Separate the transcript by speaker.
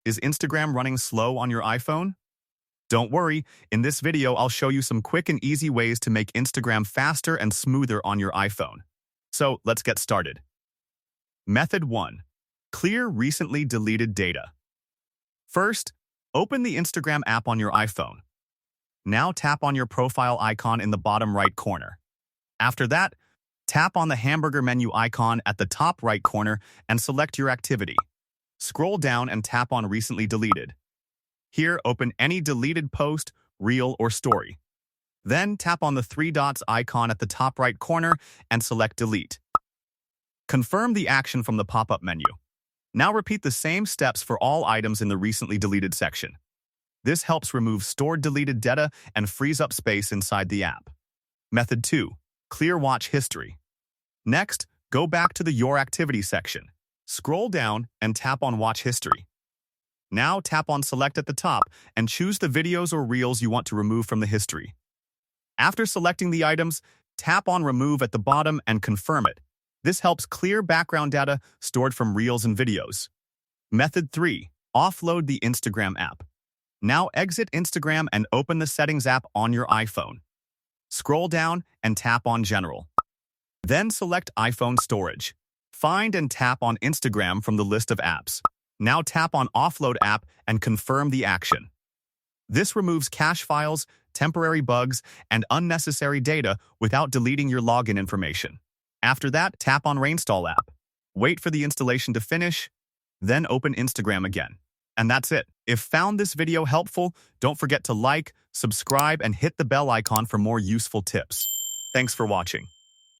Speaker 1: Is Instagram running slow on your iPhone? Don't worry, in this video I'll show you some quick and easy ways to make Instagram faster and smoother on your iPhone. So let's get started. Method 1. Clear recently deleted data. First, open the Instagram app on your iPhone. Now tap on your profile icon in the bottom right corner. After that, tap on the hamburger menu icon at the top right corner and select your activity. Scroll down and tap on Recently Deleted. Here, open any deleted post, reel, or story. Then tap on the three dots icon at the top right corner and select Delete. Confirm the action from the pop-up menu. Now repeat the same steps for all items in the Recently Deleted section. This helps remove stored deleted data and frees up space inside the app. Method 2. Clear watch history. Next, go back to the Your Activity section. Scroll down and tap on Watch History. Now tap on Select at the top and choose the videos or reels you want to remove from the history. After selecting the items, tap on Remove at the bottom and confirm it. This helps clear background data stored from reels and videos. Method 3. Offload the Instagram app. Now exit Instagram and open the Settings app on your iPhone. Scroll down and tap on General. Then select iPhone Storage. Find and tap on Instagram from the list of apps. Now tap on Offload app and confirm the action. This removes cache files, temporary bugs, and unnecessary data without deleting your login information. After that, tap on Reinstall app. Wait for the installation to finish, then open Instagram again. And that's it. If found this video helpful, don't forget to like, subscribe, and hit the bell icon for more useful tips. Thanks for watching.